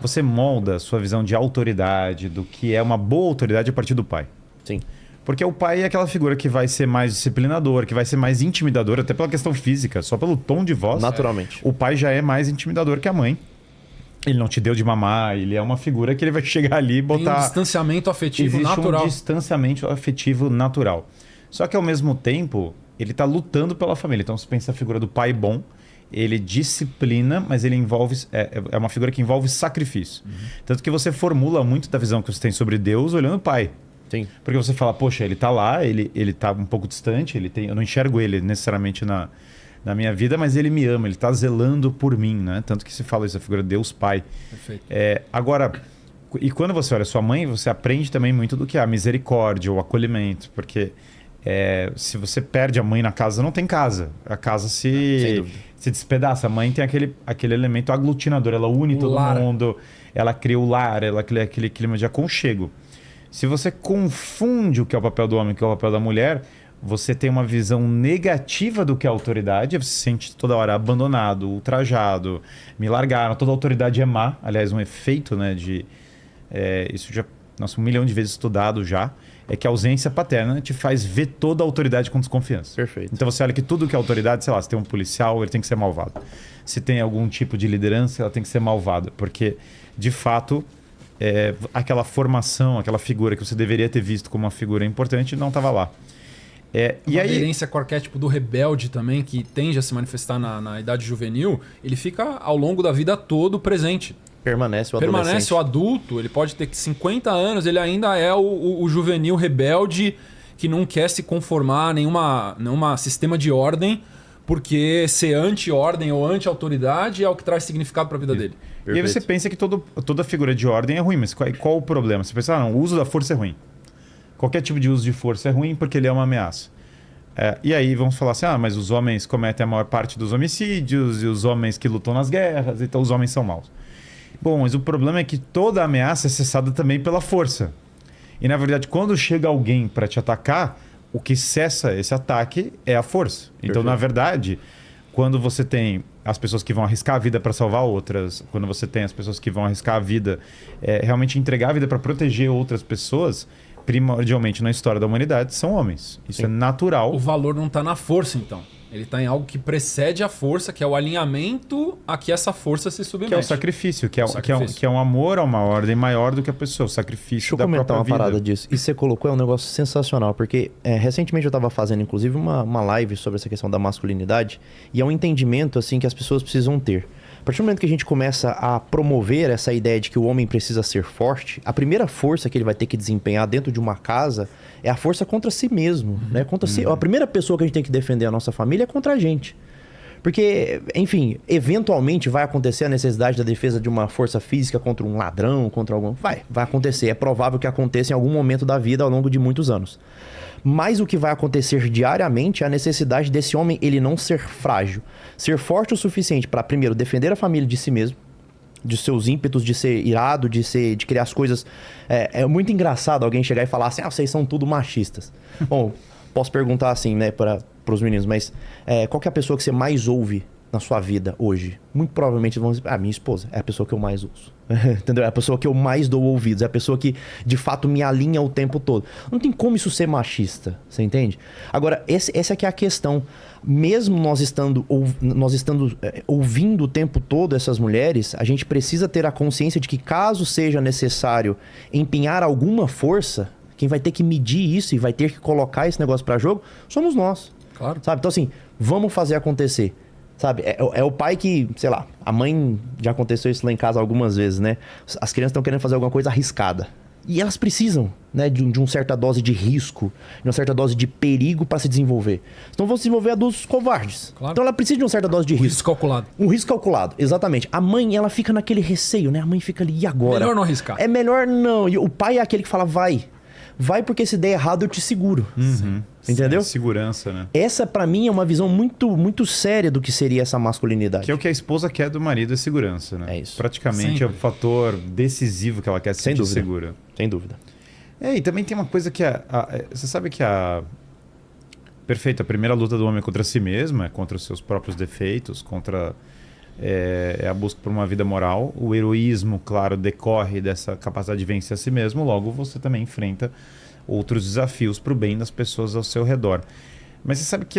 você molda a sua visão de autoridade, do que é uma boa autoridade a partir do pai. Sim. Porque o pai é aquela figura que vai ser mais disciplinador, que vai ser mais intimidador, até pela questão física, só pelo tom de voz. Naturalmente. O pai já é mais intimidador que a mãe. Ele não te deu de mamar, ele é uma figura que ele vai chegar ali e botar... Tem um distanciamento afetivo natural. Um distanciamento afetivo natural. Só que ao mesmo tempo, ele tá lutando pela família. Então você pensa a figura do pai bom, ele disciplina, mas ele envolve... É uma figura que envolve sacrifício. Tanto que você formula muito da visão que você tem sobre Deus olhando o pai. Sim. Porque você fala, poxa, ele tá lá, ele tá um pouco distante, eu não enxergo ele necessariamente na minha vida, mas ele me ama, ele tá zelando por mim, né? Tanto que se fala isso, a figura de Deus Pai. Perfeito. Agora, e quando você olha sua mãe, você aprende também muito do que é a misericórdia, o acolhimento, porque se você perde a mãe na casa, não tem casa. A casa se despedaça. A mãe tem aquele elemento aglutinador, ela une todo mundo, ela cria o lar, ela cria aquele clima de aconchego. Se você confunde o que é o papel do homem e o que é o papel da mulher, você tem uma visão negativa do que é a autoridade, você se sente toda hora abandonado, ultrajado, me largaram, toda autoridade é má. Aliás, um efeito, né, isso já, nossa, 1 milhão de vezes estudado já, é que a ausência paterna te faz ver toda a autoridade com desconfiança. Perfeito. Então você olha que tudo que é autoridade, sei lá, se tem um policial, ele tem que ser malvado. Se tem algum tipo de liderança, ela tem que ser malvada, porque, de fato... aquela formação, aquela figura que você deveria ter visto como uma figura importante não estava lá. E a aderência com o arquétipo do rebelde também, que tende a se manifestar na idade juvenil, ele fica ao longo da vida todo presente. Permanece o adolescente. Permanece o adulto, ele pode ter 50 anos, ele ainda é o juvenil rebelde que não quer se conformar a nenhuma sistema de ordem, porque ser anti-ordem ou anti-autoridade é o que traz significado para a vida dele. Perfeito. E aí você pensa que toda figura de ordem é ruim, mas qual o problema? Você pensa, não, o uso da força é ruim. Qualquer tipo de uso de força é ruim porque ele é uma ameaça. E aí vamos falar assim, mas os homens cometem a maior parte dos homicídios e os homens que lutam nas guerras, então os homens são maus. Bom, mas o problema é que toda ameaça é cessada também pela força. E na verdade, quando chega alguém para te atacar, o que cessa esse ataque é a força. Então, na verdade, quando você tem as pessoas que vão arriscar a vida para salvar outras, quando você tem as pessoas que vão arriscar a vida, realmente entregar a vida para proteger outras pessoas, primordialmente na história da humanidade, são homens. Isso é natural. O valor não está na força, então. Ele está em algo que precede a força, que é o alinhamento a que essa força se submete. Que é o sacrifício, que é um amor a uma ordem maior do que a pessoa, o sacrifício da própria vida. Deixa eu comentar uma parada disso. Isso que você colocou é um negócio sensacional, porque recentemente eu estava fazendo, inclusive, uma live sobre essa questão da masculinidade, e é um entendimento assim que as pessoas precisam ter. A partir do momento que a gente começa a promover essa ideia de que o homem precisa ser forte, a primeira força que ele vai ter que desempenhar dentro de uma casa é a força contra si mesmo, né? Contra si. A primeira pessoa que a gente tem que defender a nossa família é contra a gente. Porque, enfim, eventualmente vai acontecer a necessidade da defesa de uma força física contra um ladrão, contra algum... Vai acontecer. É provável que aconteça em algum momento da vida ao longo de muitos anos. Mas o que vai acontecer diariamente é a necessidade desse homem ele não ser frágil. Ser forte o suficiente para, primeiro, defender a família de si mesmo, de seus ímpetos de ser irado, de criar as coisas... É muito engraçado alguém chegar e falar assim, vocês são tudo machistas. Bom, posso perguntar assim, né, para os meninos, mas qual que é a pessoa que você mais ouve na sua vida hoje? Muito provavelmente vão dizer, minha esposa é a pessoa que eu mais ouço. Entendeu? É a pessoa que eu mais dou ouvidos, é a pessoa que de fato me alinha o tempo todo. Não tem como isso ser machista, você entende? Agora, essa aqui é a questão. Mesmo nós estando ouvindo o tempo todo essas mulheres, a gente precisa ter a consciência de que caso seja necessário empenhar alguma força, quem vai ter que medir isso e vai ter que colocar esse negócio para jogo somos nós. Claro. Sabe? Então assim, vamos fazer acontecer. Sabe? É o pai que, sei lá, a mãe, já aconteceu isso lá em casa algumas vezes, né? As crianças estão querendo fazer alguma coisa arriscada. E elas precisam, né, de uma certa dose de risco, de uma certa dose de perigo para se desenvolver. Senão vão se desenvolver adultos covardes. Claro. Então ela precisa de uma certa dose de risco. Risco calculado. Um risco calculado, exatamente. A mãe, ela fica naquele receio, né? A mãe fica ali, e agora? Melhor não arriscar. É melhor não. E o pai é aquele que fala, vai. Vai porque se der errado eu te seguro. Uhum. Entendeu? Sim, segurança, né? Essa pra mim é uma visão muito, muito séria do que seria essa masculinidade. Que é o que a esposa quer do marido, é segurança, né? É isso. Praticamente Sempre. é o fator decisivo que ela quer se sentir segura. Sem dúvida. E também tem uma coisa que você sabe que Perfeito, a primeira luta do homem contra si mesmo é contra os seus próprios defeitos, contra é a busca por uma vida moral. O heroísmo, claro, decorre dessa capacidade de vencer a si mesmo. Logo, você também enfrenta outros desafios para o bem das pessoas ao seu redor. Mas você sabe que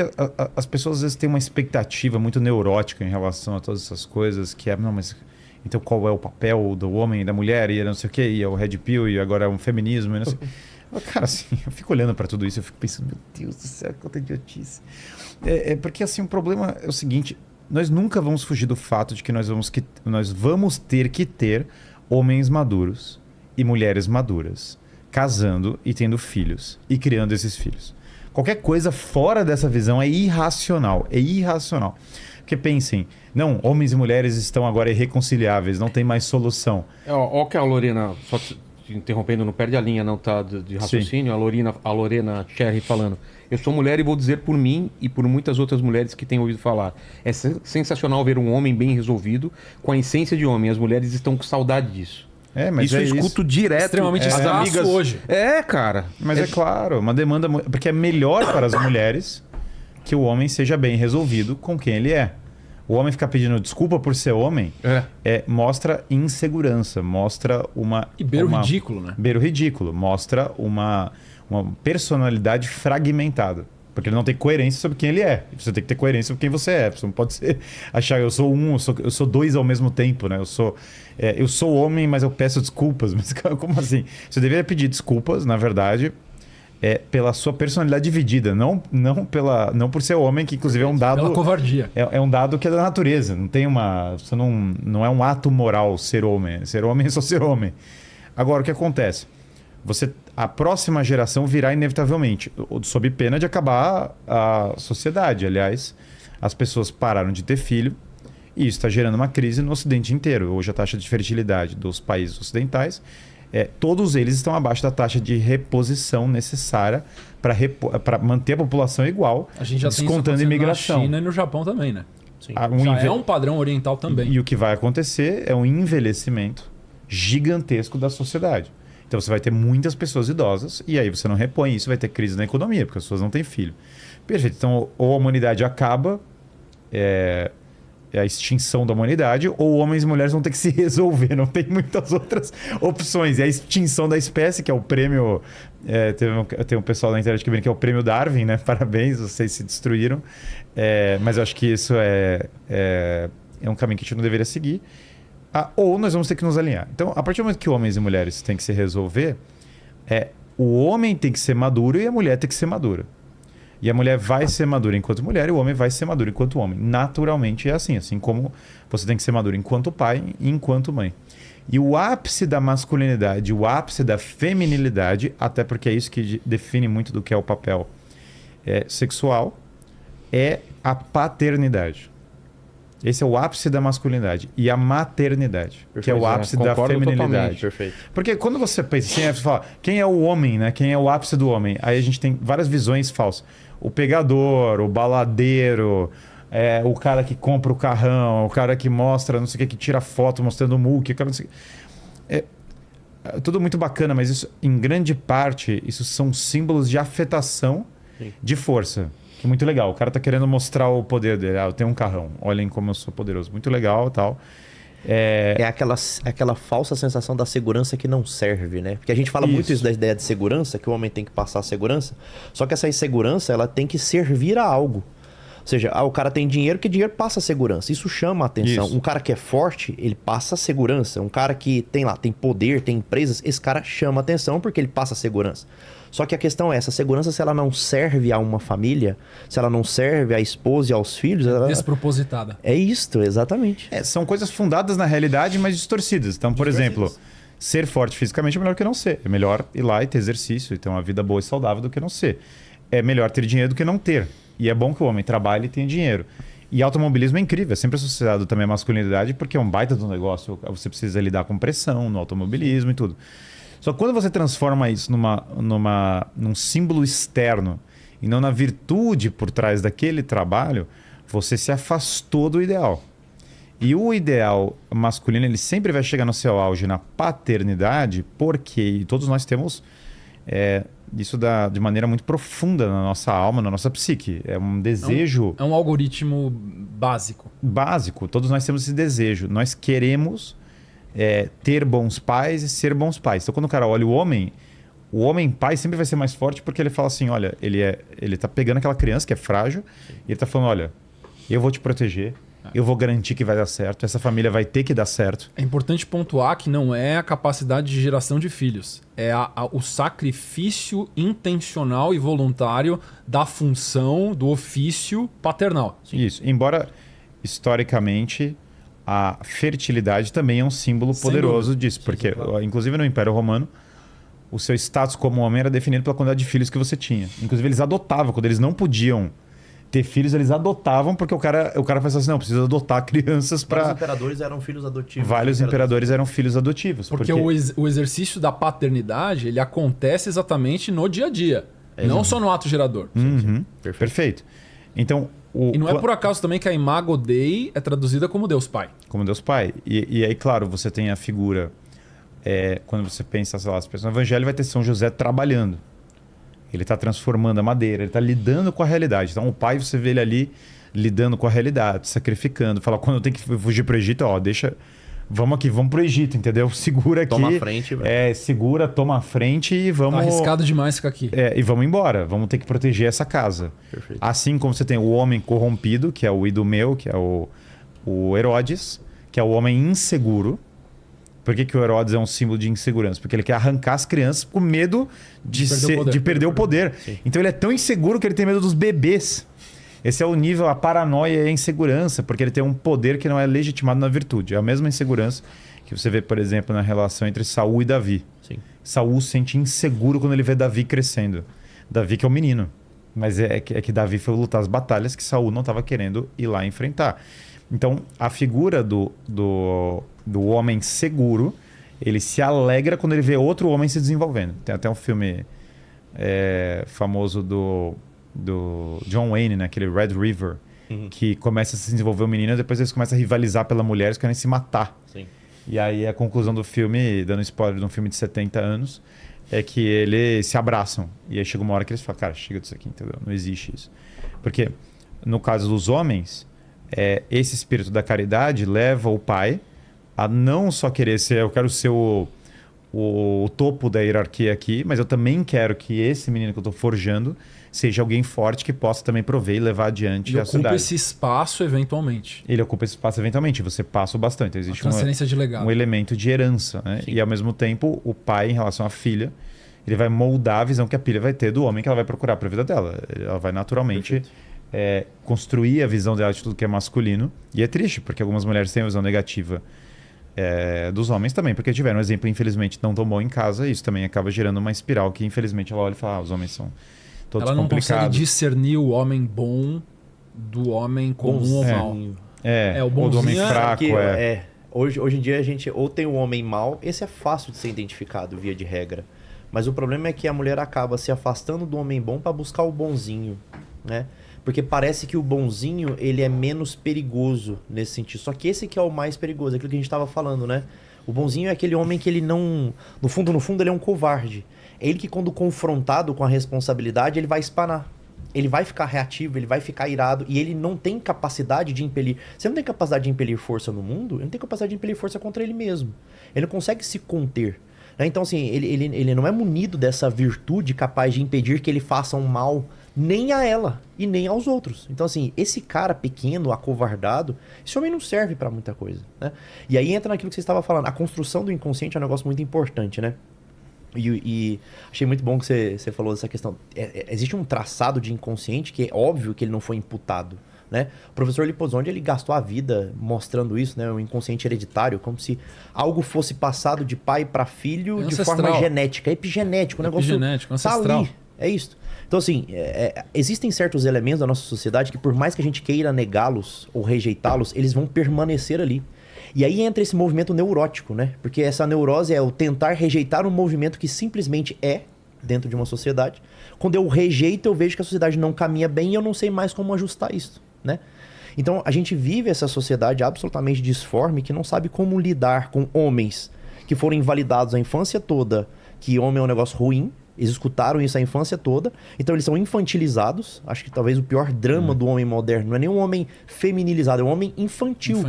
as pessoas às vezes têm uma expectativa muito neurótica em relação a todas essas coisas, que é, não, mas então qual é o papel do homem e da mulher, e não sei o quê, e é o Red Pill, e agora é um feminismo, e não sei. Cara, assim, eu fico olhando para tudo isso, eu fico pensando, meu Deus do céu, quanta idiotice. Porque assim, o problema é o seguinte, nós nunca vamos fugir do fato de que nós vamos ter que ter homens maduros e mulheres maduras, casando e tendo filhos, e criando esses filhos. Qualquer coisa fora dessa visão é irracional. É irracional. Porque pensem, não, homens e mulheres estão agora irreconciliáveis, não tem mais solução. Ó que a Lorena, só te interrompendo, não perde a linha não, tá, de raciocínio. A Lorena Cherry falando, eu sou mulher e vou dizer por mim e por muitas outras mulheres que têm ouvido falar. É sensacional ver um homem bem resolvido, com a essência de homem. As mulheres estão com saudade disso. Mas isso eu escuto direto. Extremamente as amigas hoje. Cara. Mas é claro, uma demanda... Porque é melhor para as mulheres que o homem seja bem resolvido com quem ele é. O homem ficar pedindo desculpa por ser homem mostra insegurança, mostra uma... E beiro ridículo, né? Beiro ridículo. Mostra uma personalidade fragmentada. Porque ele não tem coerência sobre quem ele é. Você tem que ter coerência sobre quem você é. Você não pode achar eu sou eu sou dois ao mesmo tempo, né? Eu sou homem, mas eu peço desculpas. Mas como assim? Você deveria pedir desculpas, na verdade, pela sua personalidade dividida, não por ser homem, que inclusive é um dado... Pela covardia. É um dado que é da natureza. Não tem você não é um ato moral ser homem. Ser homem é só ser homem. Agora, o que acontece? A próxima geração virá inevitavelmente, sob pena de acabar a sociedade. Aliás, as pessoas pararam de ter filho e isso está gerando uma crise no Ocidente inteiro. Hoje a taxa de fertilidade dos países ocidentais, todos eles estão abaixo da taxa de reposição necessária para manter a população igual, a gente já descontando a imigração. Na China e no Japão também, né? Sim. É um padrão oriental também. E o que vai acontecer é um envelhecimento gigantesco da sociedade. Então você vai ter muitas pessoas idosas e aí você não repõe isso, vai ter crise na economia, porque as pessoas não têm filho. Perfeito. Então, ou a humanidade acaba, é a extinção da humanidade, ou homens e mulheres vão ter que se resolver. Não tem muitas outras opções. E a extinção da espécie, que é o prêmio... tem um pessoal na internet que vem que é o prêmio Darwin, né? Parabéns, vocês se destruíram. Mas eu acho que isso é um caminho que a gente não deveria seguir. Ou nós vamos ter que nos alinhar. Então, a partir do momento que homens e mulheres têm que se resolver, o homem tem que ser maduro e a mulher tem que ser madura. E a mulher vai ser madura enquanto mulher e o homem vai ser maduro enquanto homem. Naturalmente é assim. Assim como você tem que ser maduro enquanto pai e enquanto mãe. E o ápice da masculinidade, o ápice da feminilidade, até porque é isso que define muito do que é o papel sexual, é a paternidade. Esse é o ápice da masculinidade. E a maternidade, que é o ápice da feminilidade. Perfeito. Porque quando você pensa assim, você fala, quem é o homem, né? Quem é o ápice do homem? Aí a gente tem várias visões falsas. O pegador, o baladeiro, o cara que compra o carrão, o cara que mostra, não sei o que tira foto mostrando o muque, o cara não sei o que. Tudo muito bacana, mas isso, em grande parte, isso são símbolos de afetação de força. Muito legal. O cara tá querendo mostrar o poder dele. Eu tenho um carrão. Olhem como eu sou poderoso. Muito legal e tal. Aquela falsa sensação da segurança que não serve, né? Porque a gente fala muito isso da ideia de segurança, que o homem tem que passar a segurança. Só que essa insegurança, ela tem que servir a algo. Ou seja, o cara tem dinheiro, que dinheiro passa segurança. Isso chama a atenção. Isso. Um cara que é forte, ele passa segurança. Um cara que tem poder, tem empresas, esse cara chama a atenção porque ele passa segurança. Só que a questão é essa segurança, se ela não serve a uma família, se ela não serve à esposa e aos filhos... Ela... Despropositada. É isto, exatamente. São coisas fundadas na realidade, mas distorcidas. Então, por exemplo, ser forte fisicamente é melhor que não ser. É melhor ir lá e ter exercício e ter uma vida boa e saudável do que não ser. É melhor ter dinheiro do que não ter. E é bom que o homem trabalhe e tenha dinheiro. E automobilismo é incrível, é sempre associado também à masculinidade, porque é um baita do negócio. Você precisa lidar com pressão no automobilismo e tudo. Só que quando você transforma isso num símbolo externo e não na virtude por trás daquele trabalho, você se afastou do ideal. E o ideal masculino, ele sempre vai chegar no seu auge na paternidade, porque todos nós temos isso dá de maneira muito profunda na nossa alma, na nossa psique. É um desejo... É um algoritmo básico. Básico. Todos nós temos esse desejo. Nós queremos ter bons pais e ser bons pais. Então, quando o cara olha o homem pai sempre vai ser mais forte porque ele fala assim, olha, ele tá pegando aquela criança que é frágil e ele tá falando, olha, eu vou te proteger, eu vou garantir que vai dar certo, essa família vai ter que dar certo. É importante pontuar que não é a capacidade de geração de filhos. É o sacrifício intencional e voluntário da função, do ofício paternal. Isso. Embora, historicamente, a fertilidade também é um símbolo poderoso disso. Porque, claro. Inclusive no Império Romano, o seu status como homem era definido pela quantidade de filhos que você tinha. Inclusive, eles adotavam. Quando eles não podiam ter filhos, eles adotavam, porque o cara pensava assim, não, precisa adotar crianças para... Vários imperadores eram filhos adotivos. Vários imperadores eram filhos adotivos. Porque o exercício da paternidade, ele acontece exatamente no dia a dia. Não só no ato gerador. Uhum. Perfeito. Então... E não é por acaso também que a Imago Dei é traduzida como Deus Pai. Como Deus Pai. E aí, claro, você tem a figura... quando você pensa, sei lá, as pessoas no Evangelho, vai ter São José trabalhando. Ele está transformando a madeira, ele está lidando com a realidade. Então, o pai, você vê ele ali lidando com a realidade, sacrificando. Fala, quando eu tenho que fugir para o Egito, deixa... Vamos aqui, vamos para o Egito, entendeu? Segura aqui. Toma a frente, velho. Segura, toma a frente e vamos... Tá arriscado demais ficar aqui. E vamos embora. Vamos ter que proteger essa casa. Perfeito. Assim como você tem o homem corrompido, que é o Idumeu, que é o Herodes, que é o homem inseguro. Por que o Herodes é um símbolo de insegurança? Porque ele quer arrancar as crianças com medo de perder o poder. Sim. Então ele é tão inseguro que ele tem medo dos bebês. Esse é o nível, a paranoia e a insegurança, porque ele tem um poder que não é legitimado na virtude. É a mesma insegurança que você vê, por exemplo, na relação entre Saul e Davi. Sim. Saul se sente inseguro quando ele vê Davi crescendo. Davi que é um menino. Mas é que Davi foi lutar as batalhas que Saul não estava querendo ir lá enfrentar. Então, a figura do homem seguro, ele se alegra quando ele vê outro homem se desenvolvendo. Tem até um filme famoso do John Wayne, né? Aquele Red River, que começa a se desenvolver o menino e depois eles começam a rivalizar pela mulher, eles querem se matar. Sim. E aí a conclusão do filme, dando spoiler de um filme de 70 anos, é que eles se abraçam. E aí chega uma hora que eles falam, cara, chega disso aqui, entendeu? Não existe isso. Porque no caso dos homens, esse espírito da caridade leva o pai a não só querer ser, eu quero ser o topo da hierarquia aqui, mas eu também quero que esse menino que eu estou forjando seja alguém forte que possa também prover e levar adiante a cidade. Ele ocupa esse espaço eventualmente. Ele ocupa esse espaço eventualmente, você passa bastante. Existe transferência de legado. Um elemento de herança, né? E ao mesmo tempo, o pai, em relação à filha, ele vai moldar a visão que a filha vai ter do homem que ela vai procurar para a vida dela. Ela vai naturalmente construir a visão dela de tudo que é masculino. E é triste, porque algumas mulheres têm a visão negativa dos homens também, porque tiveram um exemplo, infelizmente, não tão bom em casa. E isso também acaba gerando uma espiral que, infelizmente, ela olha e fala, os homens são todos ela não complicados. consegue discernir o homem bom do homem comum ou mal. O bonzinho do homem fraco. Hoje em dia a gente ou tem o homem mau, esse é fácil de ser identificado via de regra. Mas o problema é que a mulher acaba se afastando do homem bom para buscar o bonzinho, né? Porque parece que o bonzinho, ele é menos perigoso nesse sentido. Só que esse que é o mais perigoso, aquilo que a gente estava falando, né? O bonzinho é aquele homem que ele não... No fundo, ele é um covarde. É ele que, quando confrontado com a responsabilidade, ele vai espanar. Ele vai ficar reativo, ele vai ficar irado. E ele não tem capacidade de impelir... Você não tem capacidade de impelir força no mundo, ele não tem capacidade de impelir força contra ele mesmo. Ele não consegue se conter. Então, assim, ele não é munido dessa virtude capaz de impedir que ele faça um mal nem a ela e nem aos outros. Então, assim, esse cara pequeno, acovardado, esse homem não serve pra muita coisa, né? E aí entra naquilo que você estava falando. A construção do inconsciente é um negócio muito importante, né? E achei muito bom que você falou dessa questão. Existe um traçado de inconsciente que é óbvio que ele não foi imputado, né? O professor Liposonde, ele gastou a vida mostrando isso, né? O inconsciente hereditário, como se algo fosse passado de pai para filho de forma genética, epigenético, um negócio ancestral. Tá ali, é isso. Então, assim, existem certos elementos da nossa sociedade que, por mais que a gente queira negá-los ou rejeitá-los, eles vão permanecer ali. E aí entra esse movimento neurótico, né? Porque essa neurose é o tentar rejeitar um movimento que simplesmente é dentro de uma sociedade. Quando eu rejeito, eu vejo que a sociedade não caminha bem e eu não sei mais como ajustar isso, né? Então, a gente vive essa sociedade absolutamente disforme que não sabe como lidar com homens que foram invalidados a infância toda, que homem é um negócio ruim, Eles escutaram isso a infância toda, então eles são infantilizados. Acho que talvez o pior drama do homem moderno não é nem um homem feminilizado, é um homem infantil.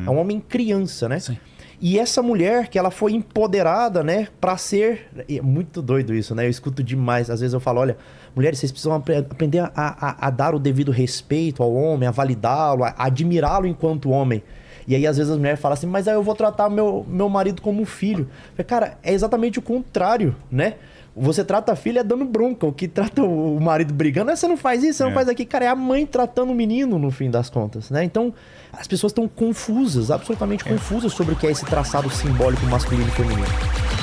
É um homem criança, né? Sim. E essa mulher que ela foi empoderada, né, pra ser... É muito doido isso, né? Eu escuto demais. Às vezes eu falo, olha, mulheres, vocês precisam aprender a dar o devido respeito ao homem, a validá-lo, a admirá-lo enquanto homem. E aí, às vezes, as mulheres falam assim, mas aí eu vou tratar meu marido como um filho. Cara, é exatamente o contrário, né? Você trata a filha dando bronca. O que trata o marido brigando, você não faz isso, você não faz aquilo. Cara, é a mãe tratando o menino, no fim das contas, né? Então, as pessoas estão confusas, absolutamente confusas sobre o que é esse traçado simbólico masculino e feminino.